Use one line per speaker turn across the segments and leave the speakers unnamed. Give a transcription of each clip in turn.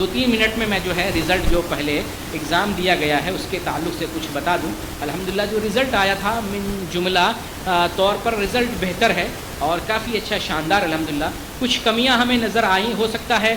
2-3 minute میں جو ہے رزلٹ جو پہلے ایگزام دیا گیا ہے اس کے تعلق سے کچھ بتا دوں. الحمدللہ جو رزلٹ آیا تھا من جملہ طور پر رزلٹ بہتر ہے اور کافی اچھا شاندار الحمدللہ. کچھ کمیاں ہمیں نظر آئیں، ہو سکتا ہے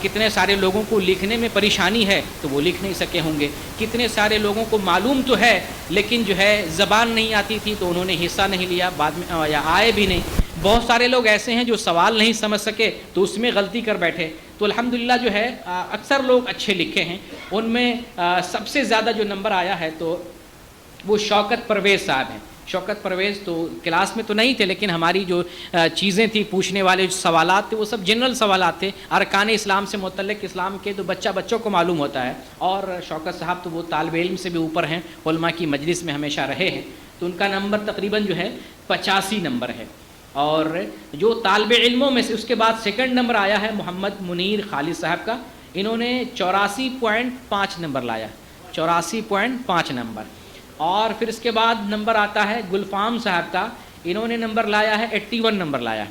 کتنے سارے لوگوں کو لکھنے میں پریشانی ہے تو وہ لکھ نہیں سکے ہوں گے، کتنے سارے لوگوں کو معلوم تو ہے لیکن جو ہے زبان نہیں آتی تھی تو انہوں نے حصہ نہیں لیا، بعد میں یا آئے بھی نہیں. بہت سارے لوگ ایسے ہیں جو سوال نہیں سمجھ سکے تو اس میں غلطی کر بیٹھے. تو الحمدللہ جو ہے اکثر لوگ اچھے لکھے ہیں. ان میں سب سے زیادہ جو نمبر آیا ہے تو وہ شوکت پرویز صاحب ہیں. شوکت پرویز تو کلاس میں تو نہیں تھے لیکن ہماری جو چیزیں تھیں پوچھنے والے جو سوالات تھے وہ سب جنرل سوالات تھے، ارکان اسلام سے متعلق اسلام کے تو بچوں کو معلوم ہوتا ہے. اور شوکت صاحب تو وہ طالب علم سے بھی اوپر ہیں، علماء کی مجلس میں ہمیشہ رہے ہیں تو ان کا نمبر تقریباً جو ہے 85 نمبر ہے. اور جو طالب علموں میں سے اس کے بعد سیکنڈ نمبر آیا ہے محمد منیر خالد صاحب کا، انہوں نے 84.5 نمبر لایا، 84.5 نمبر. اور پھر اس کے بعد نمبر آتا ہے گلفام صاحب کا، انہوں نے نمبر لایا ہے 81 نمبر لایا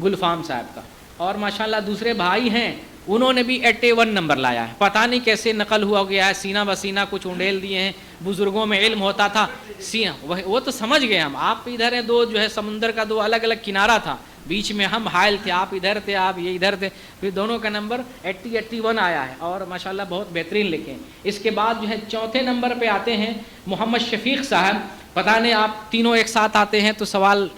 گلفام صاحب کا. اور ماشاءاللہ دوسرے بھائی ہیں انہوں نے بھی 81 نمبر لایا ہے. پتہ نہیں کیسے نقل ہوا گیا ہے، سینہ بسینہ کچھ انڈیل دیے ہیں. بزرگوں میں علم ہوتا تھا وہ تو سمجھ گئے ہم، آپ ادھر ہیں، دو جو ہے سمندر کا دو الگ الگ کنارہ تھا، بیچ میں ہم حائل تھے، آپ ادھر تھے، آپ یہ ادھر تھے، پھر دونوں کا نمبر 81 آیا ہے اور ماشاءاللہ بہت بہترین لکھے. اس کے بعد جو ہے چوتھے نمبر پہ آتے ہیں محمد شفیق صاحب. پتہ نہیں آپ تینوں ایک ساتھ آتے ہیں تو سوال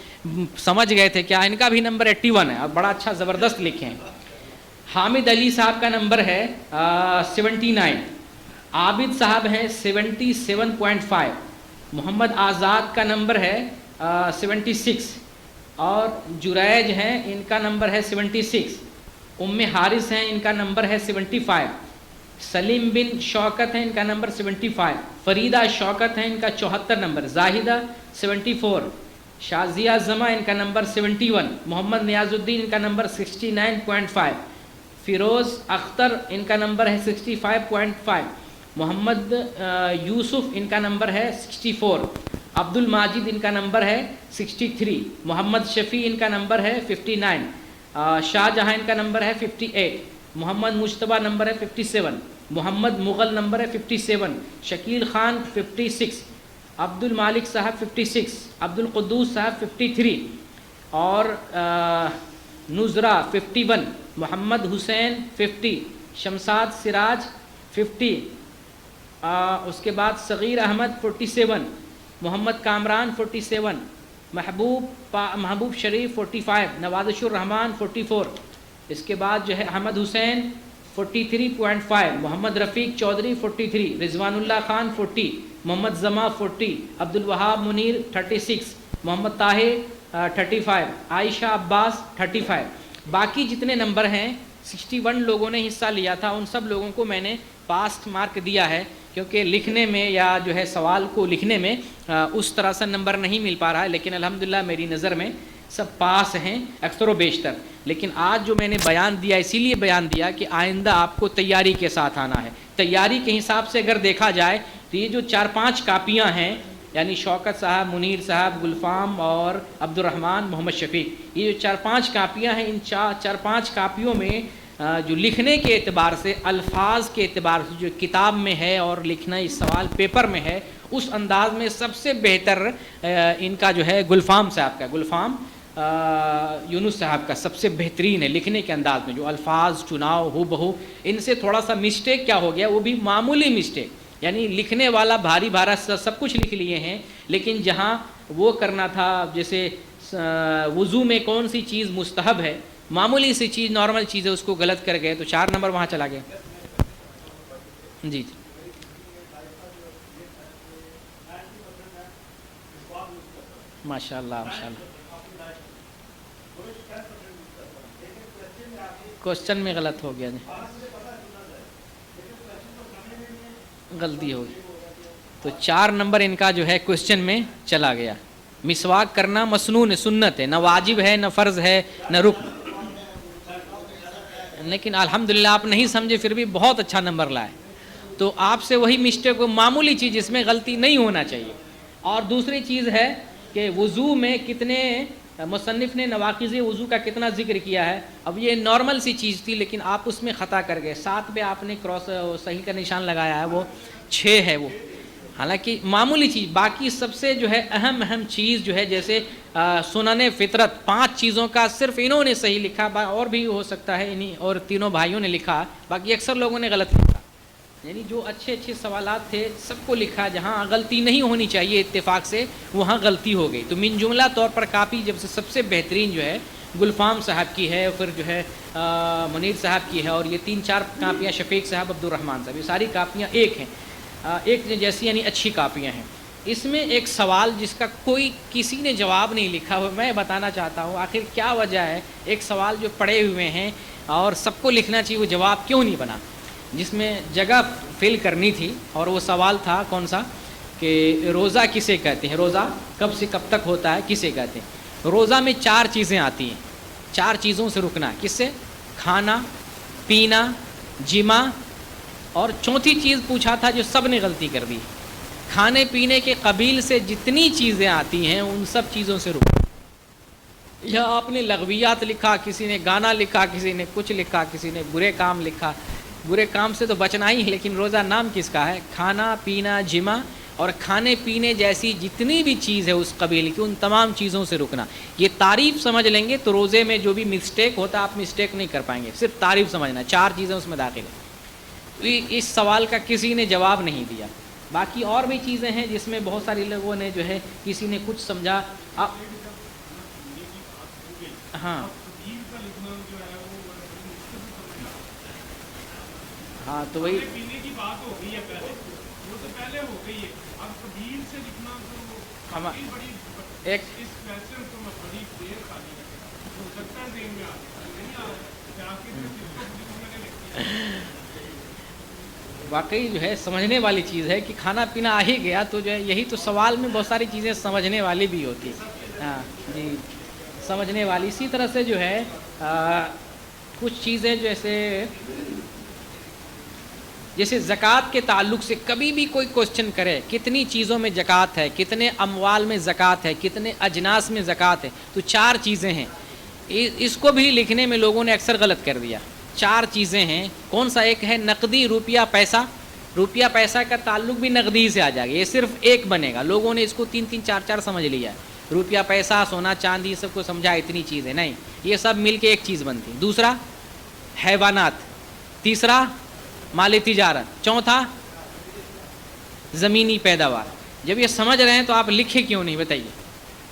سمجھ گئے تھے کیا، ان کا بھی نمبر 81 ہے اور بڑا اچھا زبردست لکھے ہیں. حامد علی صاحب کا نمبر ہے 79. عابد صاحب ہیں 77.5. محمد آزاد کا نمبر ہے 76. اور جریج ہیں ان کا نمبر ہے 76. ام حارث ہیں ان کا نمبر ہے 75. سلیم بن شوکت ہیں ان کا نمبر 75. فریدہ شوکت ہیں ان کا 74 نمبر. زاہدہ 74. شازیہ زما ان کا نمبر 71. محمد نیاز الدین ان کا نمبر 69.5. فیروز اختر ان کا نمبر ہے 65.5. محمد یوسف ان کا نمبر ہے 64. عبد الماجد ان کا نمبر ہے 63. محمد شفیع ان کا نمبر ہے 59. شاہ جہاں ان کا نمبر ہے 58. محمد مجتبیٰ نمبر ہے 57. محمد مغل نمبر ہے 57. شکیل خان 56. عبد المالک صاحب 56. عبد القدوس صاحب 53. اور نظرہ 51. محمد حسین 50. شمساد سراج 50. اس کے بعد صغیر احمد 47. محمد کامران 47. محبوب شریف 45. نوازش الرحمان 44. اس کے بعد جو ہے احمد حسین 43.5. محمد رفیق چودھری 43. رضوان اللہ خان 40. محمد زما 40. عبد الوہاب منیر 36. محمد طاہر 35. عائشہ عباس 35. باقی جتنے نمبر ہیں 61 لوگوں نے حصہ لیا تھا، ان سب لوگوں کو میں نے پاسٹ مارک دیا ہے کیونکہ لکھنے میں یا جو ہے سوال کو لکھنے میں اس طرح سے نمبر نہیں مل پا رہا ہے. لیکن الحمدللہ میری نظر میں سب پاس ہیں اکثر و بیشتر. لیکن آج جو میں نے بیان دیا اسی لیے بیان دیا کہ آئندہ آپ کو تیاری کے ساتھ آنا ہے. تیاری کے حساب سے اگر دیکھا جائے تو یہ جو 4-5 کاپیاں ہیں یعنی شوکت صاحب، منیر صاحب، گلفام اور عبد الرحمن، محمد شفیق، یہ جو 4-5 کاپیاں ہیں، ان 4-5 کاپیوں میں جو لکھنے کے اعتبار سے، الفاظ کے اعتبار سے جو کتاب میں ہے اور لکھنا اس سوال پیپر میں ہے اس انداز میں سب سے بہتر ان کا جو ہے گلفام صاحب کا، گلفام یونس صاحب کا سب سے بہترین ہے لکھنے کے انداز میں. جو الفاظ چناؤ ہو بہو، ان سے تھوڑا سا مسٹیک کیا ہو گیا، وہ بھی معمولی مسٹیک، یعنی لکھنے والا بھاری بھارا سب کچھ لکھ لیے ہیں لیکن جہاں وہ کرنا تھا جیسے وضو میں کون سی چیز مستحب ہے، معمولی سی چیز نارمل چیز ہے، اس کو غلط کر گئے تو 4 نمبر وہاں چلا گیا. جی ماشاء اللہ ماشاء اللہ. کوشچن میں غلط ہو گیا جی، غلطی ہوگی تو 4 نمبر ان کا جو ہے کوشچن میں چلا گیا. مسواک کرنا مسنون سنت ہے، نہ واجب ہے نہ فرض ہے نہ رکن، لیکن الحمدللہ آپ نہیں سمجھے پھر بھی بہت اچھا نمبر لائے. تو آپ سے وہی مسٹیک کو، معمولی چیز جس میں غلطی نہیں ہونا چاہیے. اور دوسری چیز ہے کہ وضو میں کتنے مصنف نے نواقض وضو کا کتنا ذکر کیا ہے. اب یہ نارمل سی چیز تھی لیکن آپ اس میں خطا کر گئے. 7 پہ آپ نے کراس صحیح کا نشان لگایا ہے, وہ 6 ہے وہ, حالانکہ معمولی چیز. باقی سب سے جو ہے اہم چیز جو ہے جیسے سنن فطرت 5 چیزوں کا صرف انہوں نے صحیح لکھا, اور بھی ہو سکتا ہے انہیں اور تینوں بھائیوں نے لکھا, باقی اکثر لوگوں نے غلط لکھا. یعنی جو اچھے سوالات تھے سب کو لکھا, جہاں غلطی نہیں ہونی چاہیے اتفاق سے وہاں غلطی ہو گئی. تو من جملہ طور پر کاپی جب سے سب سے بہترین جو ہے گلفام صاحب کی ہے, پھر جو ہے منیر صاحب کی ہے, اور یہ 3-4 کاپیاں شفیق صاحب, عبد الرحمن صاحب, یہ ساری کاپیاں ایک ہیں, ایک جیسی یعنی اچھی کاپیاں ہیں. اس میں ایک سوال جس کا کسی نے جواب نہیں لکھا ہوا, میں بتانا چاہتا ہوں آخر کیا وجہ ہے. ایک سوال جو پڑے ہوئے ہیں اور سب کو لکھنا چاہیے, وہ جواب کیوں نہیں بنا, جس میں جگہ فل کرنی تھی. اور وہ سوال تھا کون سا, کہ روزہ کسے کہتے ہیں, روزہ کب سے کب تک ہوتا ہے, کسے کہتے ہیں. روزہ میں 4 چیزیں آتی ہیں, 4 چیزوں سے رکنا. کس سے؟ کھانا, پینا, جمع, اور چوتھی چیز پوچھا تھا جو سب نے غلطی کر دی, کھانے پینے کے قبیل سے جتنی چیزیں آتی ہیں ان سب چیزوں سے رکنا. یا آپ نے لغویات لکھا, کسی نے گانا لکھا, کسی نے کچھ لکھا, کسی نے برے کام لکھا. برے کام سے تو بچنا ہی ہے, لیکن روزہ نام کس کا ہے؟ کھانا پینا جمع, اور کھانے پینے جیسی جتنی بھی چیز ہے اس قبیل کی ان تمام چیزوں سے رکنا. یہ تعریف سمجھ لیں گے تو روزے میں جو بھی مسٹیک ہوتا ہے آپ مسٹیک نہیں کر پائیں گے. صرف تعریف سمجھنا, 4 چیزیں اس میں داخل ہیں. تو اس سوال کا کسی نے جواب نہیں دیا. باقی اور بھی چیزیں ہیں جس میں بہت سارے لوگوں نے جو ہے کسی نے کچھ سمجھا. ہاں ہاں, تو وہی ایک واقعی جو ہے سمجھنے والی چیز ہے کہ کھانا پینا آ ہی گیا تو جو ہے یہی تو سوال میں بہت ساری چیزیں سمجھنے والی بھی ہوتی ہے. ہاں جی, سمجھنے والی. اسی طرح سے جو ہے کچھ چیزیں جیسے زکوٰۃ کے تعلق سے کبھی بھی کوئی کوشچن کرے, کتنی چیزوں میں زکوٰۃ ہے, کتنے اموال میں زکوٰۃ ہے, کتنے اجناس میں زکوٰۃ ہے, تو 4 چیزیں ہیں. اس کو بھی لکھنے میں لوگوں نے اکثر غلط کر دیا. 4 چیزیں ہیں. کون سا؟ ایک ہے نقدی, روپیہ پیسہ. روپیہ پیسہ کا تعلق بھی نقدی سے آ جائے گا, یہ صرف ایک بنے گا. لوگوں نے اس کو 3-3 4-4 سمجھ لیا. روپیہ پیسہ, سونا چاندی, سب کو سمجھا اتنی چیزیں نہیں, یہ سب مل کے ایک چیز بنتی. دوسرا حیوانات, تیسرا مال تجارت, چوتھا زمینی پیداوار. جب یہ سمجھ رہے ہیں تو آپ لکھے کیوں نہیں بتائیے؟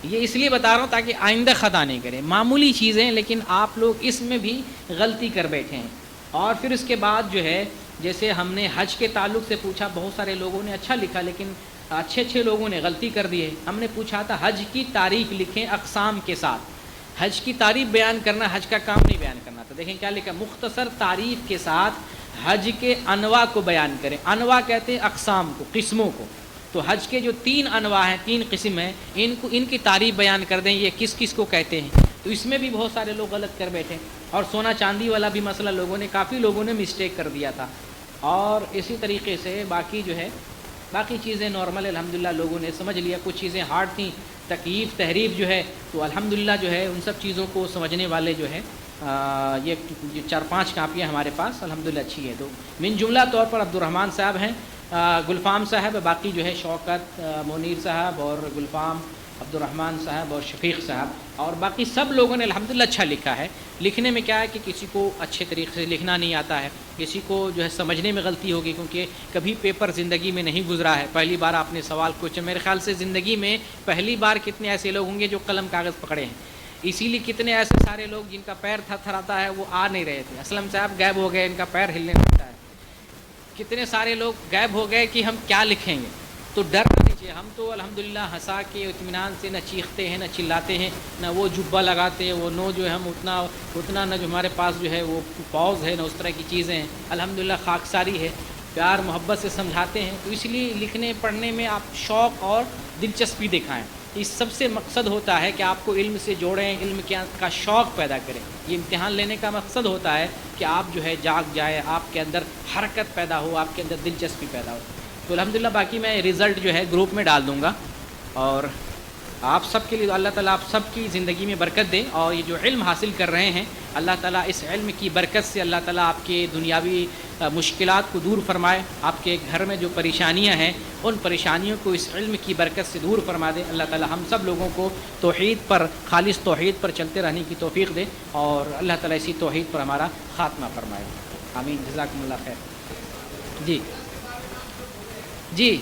یہ اس لیے بتا رہا ہوں تاکہ آئندہ خطا نہیں کریں. معمولی چیزیں لیکن آپ لوگ اس میں بھی غلطی کر بیٹھے ہیں. اور پھر اس کے بعد جو ہے جیسے ہم نے حج کے تعلق سے پوچھا, بہت سارے لوگوں نے اچھا لکھا لیکن اچھے لوگوں نے غلطی کر دی ہے. ہم نے پوچھا تھا حج کی تعریف لکھیں اقسام کے ساتھ. حج کی تعریف بیان کرنا, حج کا کام نہیں بیان کرنا تھا. دیکھیں کیا لکھا, مختصر تعریف کے ساتھ حج کے انواع کو بیان کریں. انواع کہتے ہیں اقسام کو, قسموں کو. تو حج کے جو 3 انواع ہیں, 3 قسم ہیں, ان کی تعریف بیان کر دیں, یہ کس کس کو کہتے ہیں. تو اس میں بھی بہت سارے لوگ غلط کر بیٹھے. اور سونا چاندی والا بھی مسئلہ کافی لوگوں نے مسٹیک کر دیا تھا. اور اسی طریقے سے باقی جو ہے باقی چیزیں نارمل الحمدللہ لوگوں نے سمجھ لیا. کچھ چیزیں ہارڈ تھیں, تکییف تحریف جو ہے, تو الحمدللہ جو ہے ان سب چیزوں کو سمجھنے والے جو ہے یہ 4-5 کاپیاں ہمارے پاس الحمدللہ اچھی ہے. تو من جملہ طور پر عبد الرحمن صاحب ہیں, گلفام صاحب, باقی جو ہے شوکت, منیر صاحب اور گلفام, عبد الرحمن صاحب اور شفیق صاحب, اور باقی سب لوگوں نے الحمدللہ اچھا لکھا ہے. لکھنے میں کیا ہے کہ کسی کو اچھے طریقے سے لکھنا نہیں آتا ہے, کسی کو جو ہے سمجھنے میں غلطی ہوگی کیونکہ کبھی پیپر زندگی میں نہیں گزرا ہے, پہلی بار آپ نے سوال کوشچن. میرے خیال سے زندگی میں پہلی بار کتنے ایسے لوگ ہوں گے جو قلم کاغذ پکڑے ہیں. اسی لیے کتنے ایسے سارے لوگ جن کا پیر تھراتا ہے وہ آ نہیں رہے تھے. اسلم صاحب غائب ہو گئے, ان کا پیر ہلنے لگتا ہے. کتنے سارے لوگ غائب ہو گئے کہ ہم کیا لکھیں گے. تو ڈر نہ دیجیے, ہم تو الحمدللہ ہنسا کے اطمینان سے نہ چیختے ہیں نہ چلاتے ہیں نہ وہ جبہ لگاتے ہیں, وہ نو جو ہے ہم اتنا نہ جو ہمارے پاس جو ہے وہ پاؤز ہے نہ اس طرح کی چیزیں ہیں. الحمدللہ خاکساری ہے, پیار محبت سے سمجھاتے ہیں. تو اس لیے لکھنے پڑھنے میں آپ شوق اور دلچسپی دکھائیں. اس سب سے مقصد ہوتا ہے کہ آپ کو علم سے جوڑیں, علم کا شوق پیدا کریں. یہ امتحان لینے کا مقصد ہوتا ہے کہ آپ جو ہے جاگ جائے, آپ کے اندر حرکت پیدا ہو, آپ کے اندر دلچسپی پیدا ہو. تو الحمدللہ باقی میں رزلٹ جو ہے گروپ میں ڈال دوں گا. اور آپ سب کے لیے اللہ تعالیٰ آپ سب کی زندگی میں برکت دے، اور یہ جو علم حاصل کر رہے ہیں اللہ تعالیٰ اس علم کی برکت سے اللہ تعالیٰ آپ کے دنیاوی مشکلات کو دور فرمائے، آپ کے گھر میں جو پریشانیاں ہیں ان پریشانیوں کو اس علم کی برکت سے دور فرما دے۔ اللہ تعالیٰ ہم سب لوگوں کو توحید پر، خالص توحید پر چلتے رہنے کی توفیق دے، اور اللہ تعالیٰ اسی توحید پر ہمارا خاتمہ فرمائے۔ آمین، جزاکم اللہ خیر۔ جی